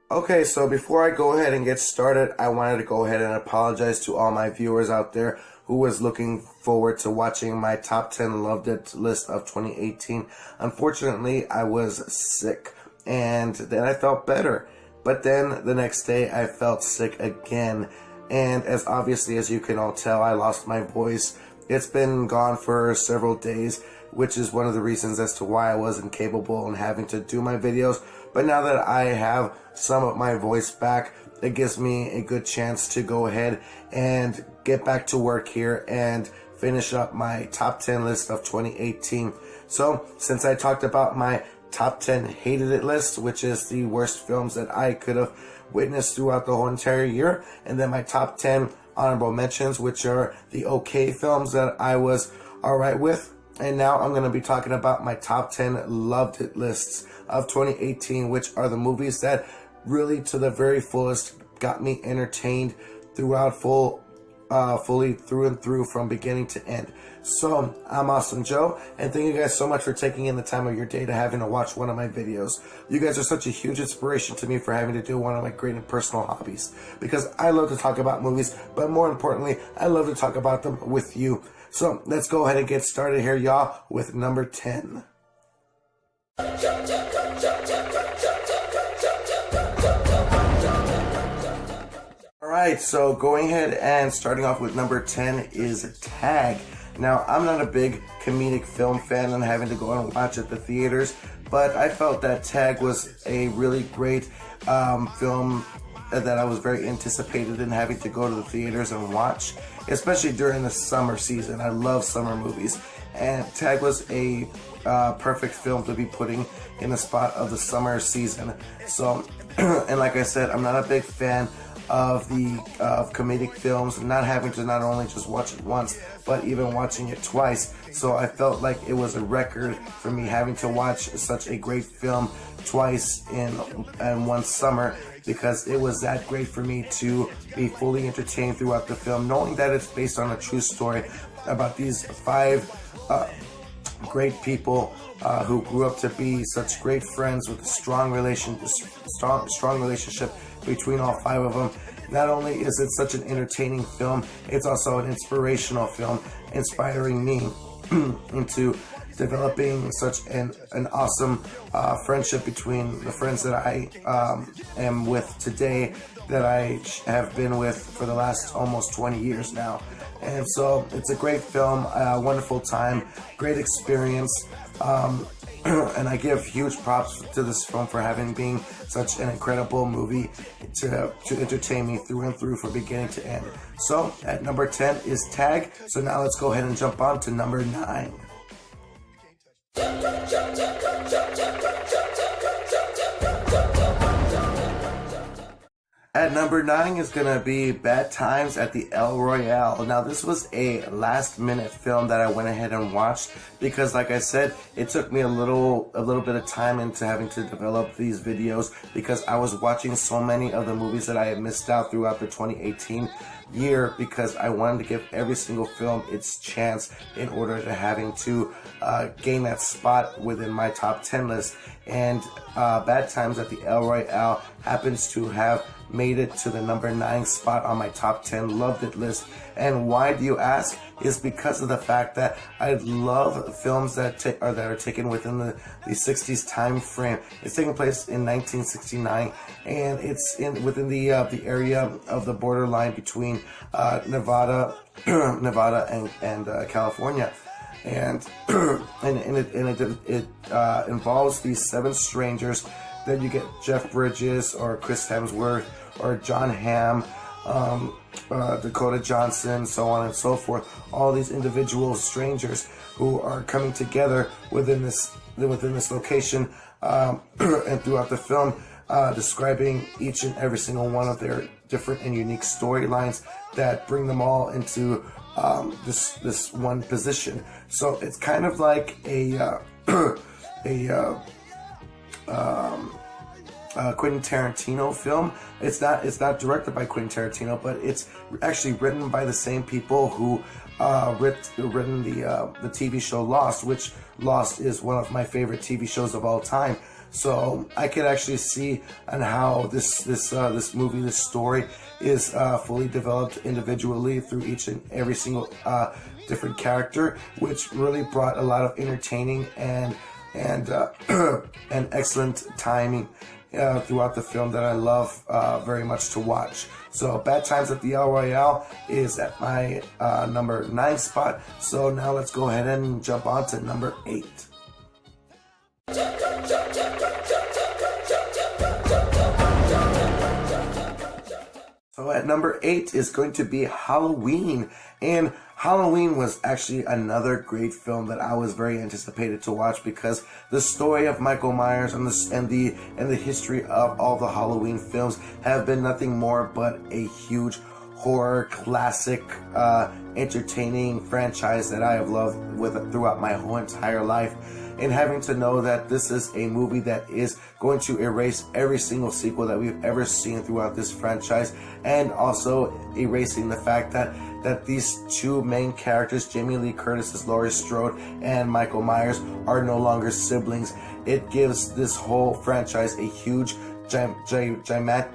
Okay, so before I go ahead and get started, I wanted to go ahead and apologize to all my viewers out there who was looking forward to watching my top 10 loved it list of 2018. Unfortunately, I was sick, and then I felt better. But then the next day, I felt sick again. And as obviously as you can all tell, I lost my voice. It's been gone for several days, which is one of the reasons as to why I wasn't capable and having to do my videos. But now that I have some of my voice back, it gives me a good chance to go ahead and get back to work here and finish up my top 10 list of 2018. So since I talked about my top 10 hated it list, which is the worst films that I could have witnessed throughout the whole entire year, and then my top 10 honorable mentions, which are the okay films that I was alright with. And now I'm going to be talking about my top 10 loved it lists of 2018, which are the movies that really to the very fullest got me entertained throughout fully through and through from beginning to end. So I'm Awesome Joe, and thank you guys so much for taking in the time of your day to having to watch one of my videos. You guys are such a huge inspiration to me for having to do one of my great and personal hobbies, because I love to talk about movies, but more importantly, I love to talk about them with you. So let's go ahead and get started here, y'all, with number 10. Alright, so going ahead and starting off with number 10 is Tag. Now, I'm not a big comedic film fan and having to go and watch at the theaters, but I felt that Tag was a really great film that I was very anticipated in having to go to the theaters and watch, especially during the summer season. I love summer movies, and Tag was a perfect film to be putting in the spot of the summer season. So, and like I said, I'm not a big fan of comedic films, not having to not only just watch it once, but even watching it twice. So I felt like it was a record for me having to watch such a great film twice in one summer, because it was that great for me to be fully entertained throughout the film, knowing that it's based on a true story about these 5 great people who grew up to be such great friends with a strong relationship between all 5 of them. Not only is it such an entertaining film, it's also an inspirational film, inspiring me into developing such an awesome friendship between the friends that I am with today, that I have been with for the last almost 20 years now. And so it's a great film, a wonderful time, great experience. And I give huge props to this film for having been such an incredible movie to entertain me through and through from beginning to end. So at number 10 is Tag. So now let's go ahead and jump on to number 9. At number 9 is going to be Bad Times at the El Royale. Now, this was a last-minute film that I went ahead and watched because, like I said, it took me a little bit of time into having to develop these videos, because I was watching so many of the movies that I had missed out throughout the 2018 year, because I wanted to give every single film its chance in order to having to gain that spot within my top 10 list. And Bad Times at the El Royale happens to have made it to the number 9 spot on my top 10 loved it list. And why, do you ask? Is because of the fact that I love films that are taken within the 60s time frame. It's taking place in 1969, and it's within the area of the borderline between Nevada and California. And it involves these 7 strangers. Then you get Jeff Bridges or Chris Hemsworth or John Hamm, Dakota Johnson, so on and so forth. All these individual strangers who are coming together within this location, and throughout the film, describing each and every single one of their different and unique storylines that bring them all into this one position. So it's kind of like Quentin Tarantino film. It's not directed by Quentin Tarantino, but it's actually written by the same people who written the TV show Lost, which Lost is one of my favorite TV shows of all time. So I could actually see on how this movie, this story is fully developed individually through each and every single different character, which really brought a lot of entertaining and and excellent timing throughout the film that I love very much to watch. So Bad Times at the El Royale is at my number 9 spot. So now let's go ahead and jump on to number 8. So at number 8 is going to be Halloween, and Halloween was actually another great film that I was very anticipated to watch, because the story of Michael Myers and the history of all the Halloween films have been nothing more but a huge horror classic, entertaining franchise that I have loved throughout my whole entire life. And having to know that this is a movie that is going to erase every single sequel that we've ever seen throughout this franchise, and also erasing the fact that these two main characters, Jamie Lee Curtis as Laurie Strode and Michael Myers, are no longer siblings. It gives this whole franchise a huge dramatic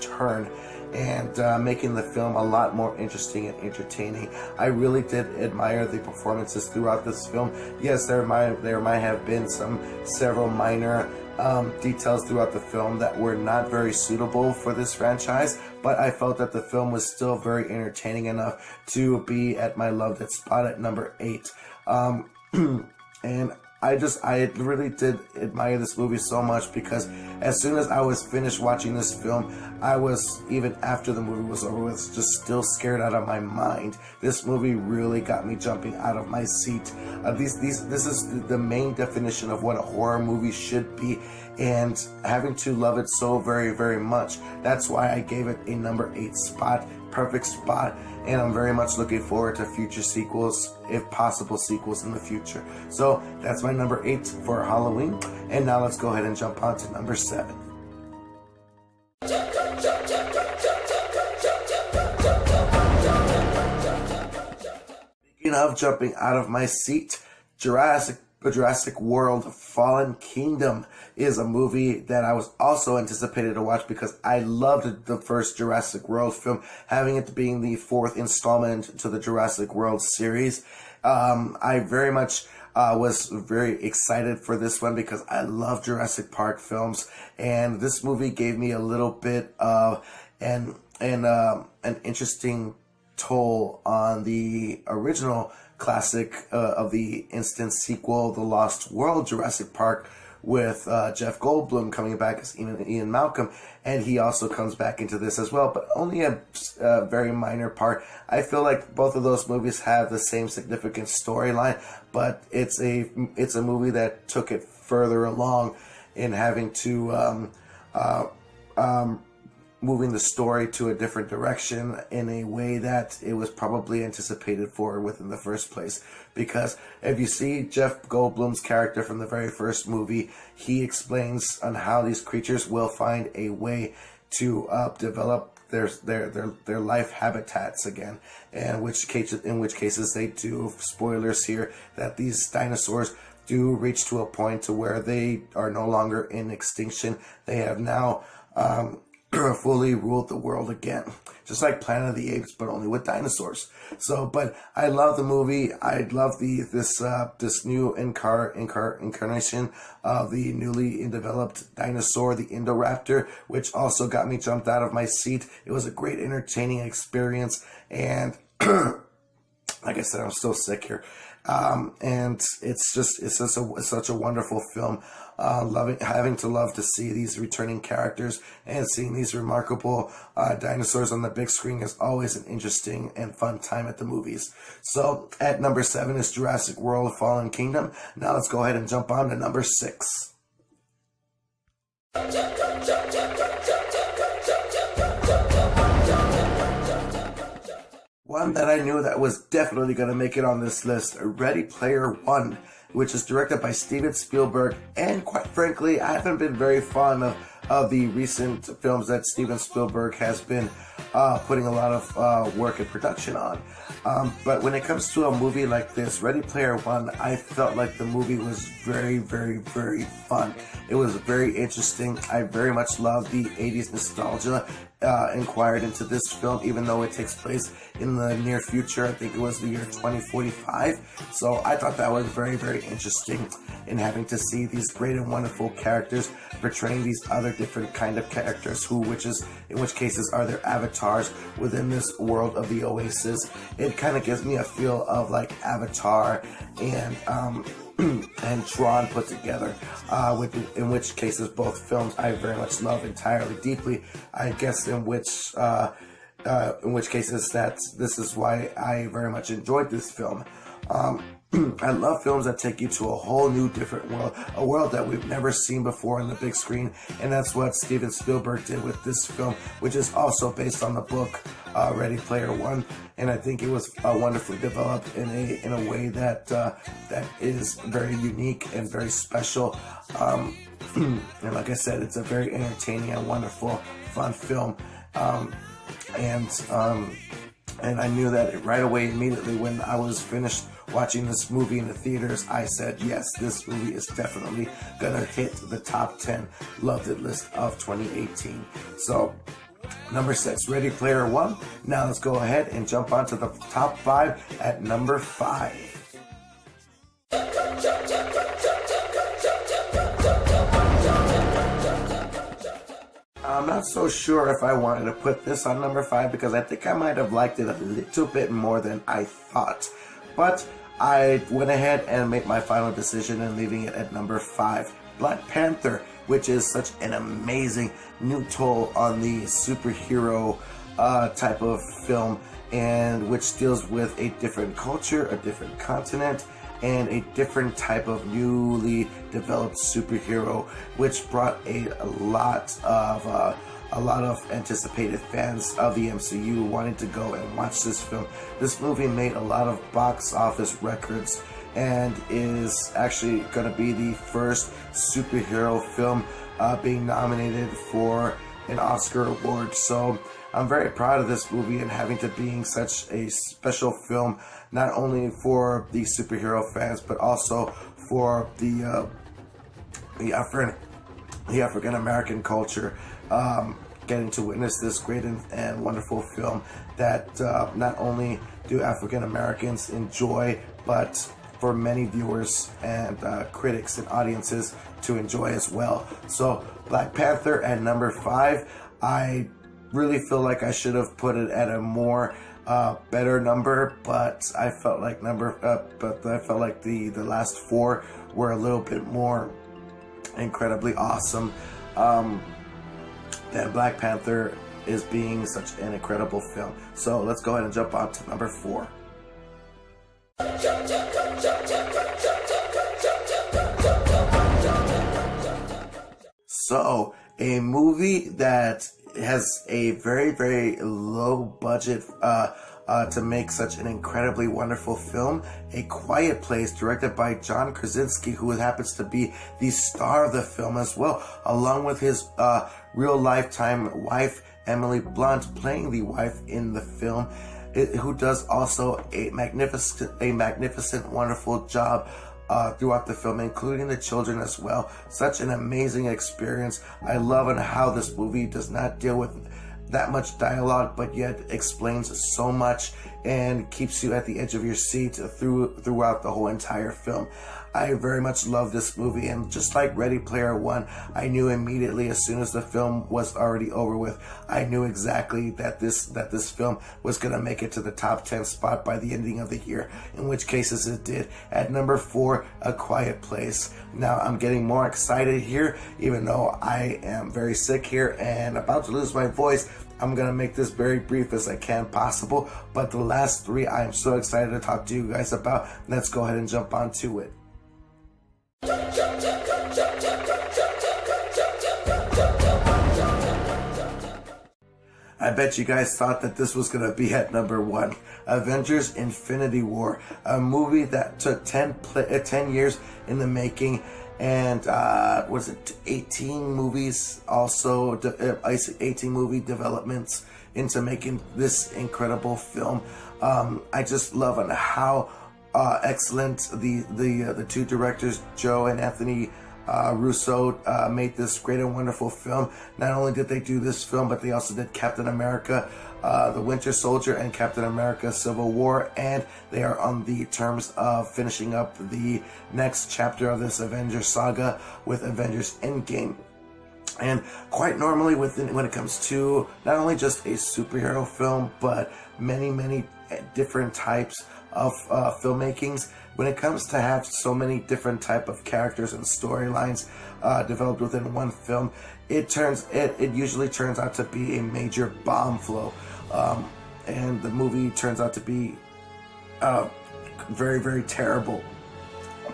turn, and making the film a lot more interesting and entertaining. I really did admire the performances throughout this film. Yes, there might have been several minor details throughout the film that were not very suitable for this franchise, but I felt that the film was still very entertaining enough to be at my loved spot at number 8. And I really did admire this movie so much, because as soon as I was finished watching this film, I was, even after the movie was over with, just still scared out of my mind. This movie really got me jumping out of my seat. This is the main definition of what a horror movie should be, and having to love it so very, very much. That's why I gave it a number 8 spot, perfect spot. And I'm very much looking forward to future sequels, if possible sequels in the future. So that's my number 8 for Halloween. And now let's go ahead and jump on to number 7. Speaking of jumping out of my seat, Jurassic World Fallen Kingdom is a movie that I was also anticipated to watch, because I loved the first Jurassic World film, having it being the 4th installment to the Jurassic World series. I very much was very excited for this one, because I love Jurassic Park films, and this movie gave me a little bit of an interesting toll on the original classic of the instant sequel, The Lost World Jurassic Park, with Jeff Goldblum coming back as Ian Malcolm, and he also comes back into this as well, but only a very minor part. I feel like both of those movies have the same significant storyline, but it's a movie that took it further along in having to moving the story to a different direction in a way that it was probably anticipated for within the first place. Because if you see Jeff Goldblum's character from the very first movie, he explains on how these creatures will find a way to develop their life habitats again, and in which cases they do, spoilers here, that these dinosaurs do reach to a point to where they are no longer in extinction. They have now fully ruled the world again, just like Planet of the Apes, but only with dinosaurs. So, but I love the movie. I love this new incarnation of the newly developed dinosaur, the Indoraptor, which also got me jumped out of my seat. It was a great, entertaining experience, and like I said, I'm still sick here. And it's such a wonderful film. Having to see these returning characters and seeing these remarkable dinosaurs on the big screen is always an interesting and fun time at the movies. So at number 7 is Jurassic World Fallen Kingdom. Now let's go ahead and jump on to number 6. One that I knew that was definitely going to make it on this list, Ready Player One, which is directed by Steven Spielberg, and quite frankly, I haven't been very fond of the recent films that Steven Spielberg has been putting a lot of work and production on. But when it comes to a movie like this, Ready Player One, I felt like the movie was very, very, very fun. It was very interesting. I very much love the 80s nostalgia inquired into this film, even though it takes place in the near future. I think it was the year 2045. So I thought that was very, very interesting in having to see these great and wonderful characters portraying these other different kind of characters, in which cases are their avatars within this world of the Oasis. It kind of gives me a feel of like Avatar and and Tron put together, in which cases both films I very much love entirely deeply. I guess in which cases this is why I very much enjoyed this film. I love films that take you to a whole new different world, a world that we've never seen before on the big screen, and that's what Steven Spielberg did with this film, which is also based on the book Ready Player One, and I think it was wonderfully developed in a way that is very unique and very special. And like I said, it's a very entertaining and wonderful, fun film. And I knew that right away, immediately when I was finished watching this movie in the theaters, I said, yes, this movie is definitely gonna hit the top 10 loved it list of 2018. So, number 6, Ready Player One. Now let's go ahead and jump onto the top 5 at number 5. I'm not so sure if I wanted to put this on number 5 because I think I might have liked it a little bit more than I thought. But I went ahead and made my final decision in leaving it at number 5. Black Panther, which is such an amazing new toll on the superhero type of film, and which deals with a different culture, a different continent, and a different type of newly developed superhero, which brought a lot of anticipated fans of the MCU wanting to go and watch this film. This movie made a lot of box office records and is actually going to be the first superhero film being nominated for an Oscar award. So I'm very proud of this movie and having to being such a special film, not only for the superhero fans, but also for the African American culture, getting to witness this great and wonderful film that not only do African Americans enjoy, but for many viewers and critics and audiences to enjoy as well. So Black Panther at number 5. I really feel like I should have put it at a more better number, but I felt like the last 4 were a little bit more incredibly awesome than Black Panther is being such an incredible film. So let's go ahead and jump on to number 4. So, a movie that has a very, very low budget to make such an incredibly wonderful film, A Quiet Place, directed by John Krasinski, who happens to be the star of the film as well, along with his real lifetime wife, Emily Blunt, playing the wife in the film, who does also a magnificent, wonderful job throughout the film, including the children as well. Such an amazing experience. I love how this movie does not deal with that much dialogue, but yet explains so much and keeps you at the edge of your seat throughout the whole entire film. I very much love this movie, and just like Ready Player One, I knew immediately as soon as the film was already over with, I knew exactly that this film was going to make it to the top 10 spot by the ending of the year, in which cases it did. At number 4, A Quiet Place. Now I'm getting more excited here, even though I am very sick here and about to lose my voice. I'm going to make this very brief as I can possible, but the last 3 I am so excited to talk to you guys about. Let's go ahead and jump on to it. I bet you guys thought that this was going to be at number 1. Avengers Infinity War, a movie that took 10 years in the making, and was it 18 movies also, 18 movie developments into making this incredible film. I just love on how excellent the two directors, Joe and Anthony Russo, made this great and wonderful film. Not only did they do this film, but they also did Captain America, The Winter Soldier, and Captain America Civil War, and they are on the terms of finishing up the next chapter of this Avengers saga with Avengers Endgame. And quite normally when it comes to not only just a superhero film, but many different types of filmmakings, when it comes to have so many different type of characters and storylines developed within one film, it usually turns out to be a major bomb flow, and the movie turns out to be very terrible.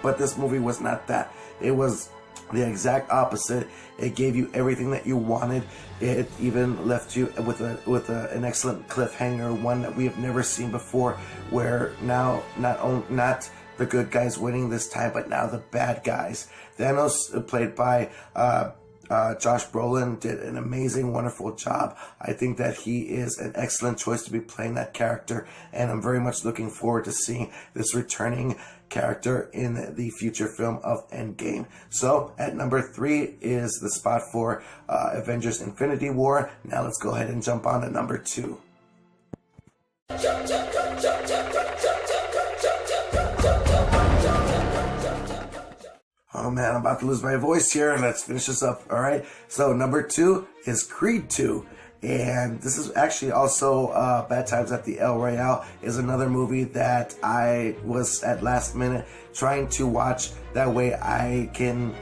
But this movie was not that. It was the exact opposite. It gave you everything that you wanted. It even left you with an excellent cliffhanger, one that we have never seen before, where now not the good guys winning this time, but now the bad guys. Thanos, played by Josh Brolin, did an amazing, wonderful job. I think that he is an excellent choice to be playing that character, and I'm very much looking forward to seeing this returning character in the future film of Endgame. So at number 3 is the spot for Avengers Infinity War. Now let's go ahead and jump on to number 2. Oh man, I'm about to lose my voice here. Let's finish this up. All right. So number 2 is Creed 2. And this is actually also Bad Times at the El Royale is another movie that I was at last minute trying to watch. That way I can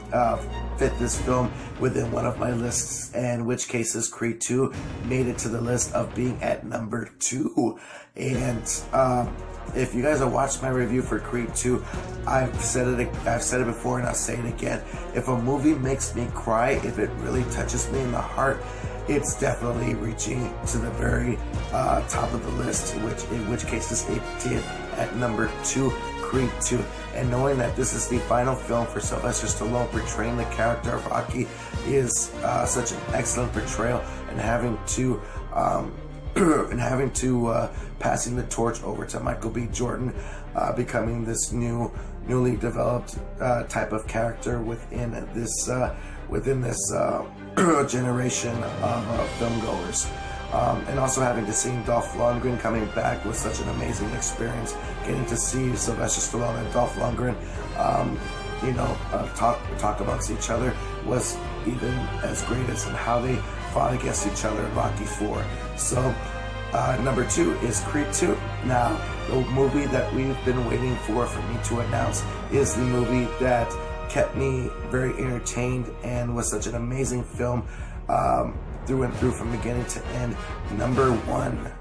fit this film within one of my lists, and which cases Creed 2 made it to the list of being at number 2. And if you guys have watched my review for Creed 2, I've said it before and I'll say it again. If a movie makes me cry, if it really touches me in the heart, it's definitely reaching to the very top of the list, in which cases it did at number 2, Creed 2. And knowing that this is the final film for Sylvester Stallone portraying the character of Rocky is such an excellent portrayal, and having to passing the torch over to Michael B. Jordan, becoming this newly developed type of character within this generation of film goers. And also having to see Dolph Lundgren coming back was such an amazing experience. Getting to see Sylvester Stallone and Dolph Lundgren, talk amongst each other was even as great as in how they fought against each other in Rocky 4. So number 2 is Creed 2. Now, the movie that we've been waiting for me to announce is the movie that kept me very entertained and was such an amazing film through and through from beginning to end. Number 1.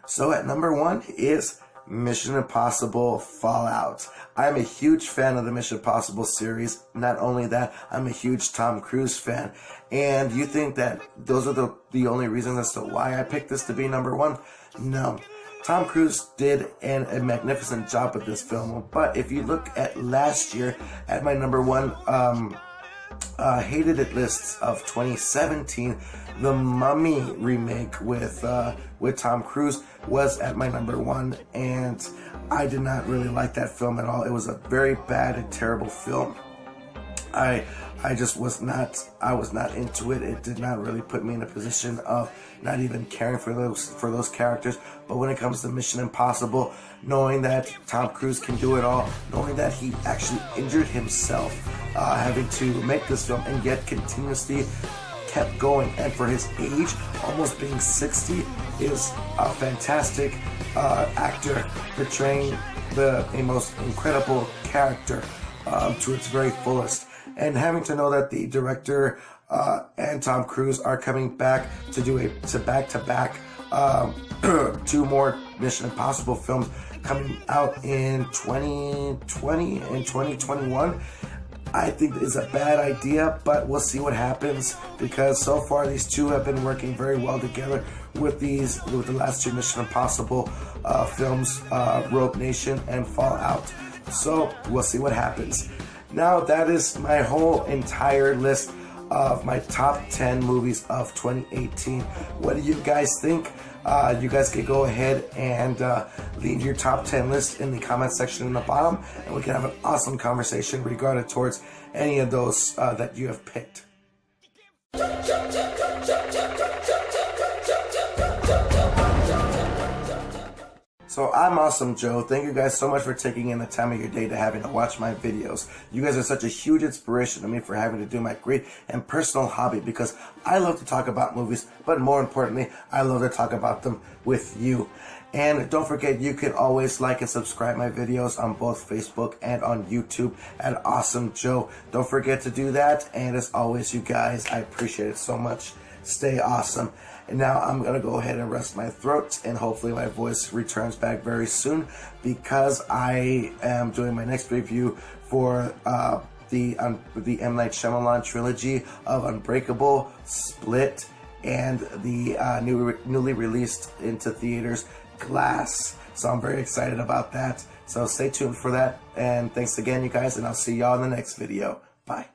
So at number 1 is Mission Impossible Fallout. I'm a huge fan of the Mission Impossible series. Not only that, I'm a huge Tom Cruise fan. And you think that those are the only reasons as to why I picked this to be number 1? No. Tom Cruise did a magnificent job with this film. But if you look at last year, at my number 1 hated it lists of 2017, The Mummy remake with Tom Cruise was at my number 1, and I did not really like that film at all. It was a very bad and terrible film. I was not into it. It did not really put me in a position of not even caring for those characters. But when it comes to Mission Impossible, knowing that Tom Cruise can do it all, knowing that he actually injured himself having to make this film, and yet continuously kept going, and for his age, almost being 60, is a fantastic actor portraying a most incredible character to its very fullest. And having to know that the director and Tom Cruise are coming back to do to back-to-back two more Mission Impossible films coming out in 2020 and 2021. I think it's a bad idea, but we'll see what happens, because so far these two have been working very well together with the last two Mission Impossible films, Rogue Nation and Fallout. So we'll see what happens. Now that is my whole entire list of my top 10 movies of 2018. What do you guys think? You guys can go ahead and leave your top 10 list in the comment section in the bottom, and we can have an awesome conversation regarding towards any of those that you have picked. So I'm Awesome Joe. Thank you guys so much for taking in the time of your day to having to watch my videos. You guys are such a huge inspiration to me for having to do my great and personal hobby, because I love to talk about movies, but more importantly, I love to talk about them with you. And don't forget, you can always like and subscribe my videos on both Facebook and on YouTube at Awesome Joe. Don't forget to do that. And as always, you guys, I appreciate it so much. Stay awesome. And now I'm going to go ahead and rest my throat, and hopefully my voice returns back very soon, because I am doing my next review for the M. Night Shyamalan trilogy of Unbreakable, Split, and the newly released into theaters Glass. So I'm very excited about that. So stay tuned for that. And thanks again, you guys, and I'll see y'all in the next video. Bye.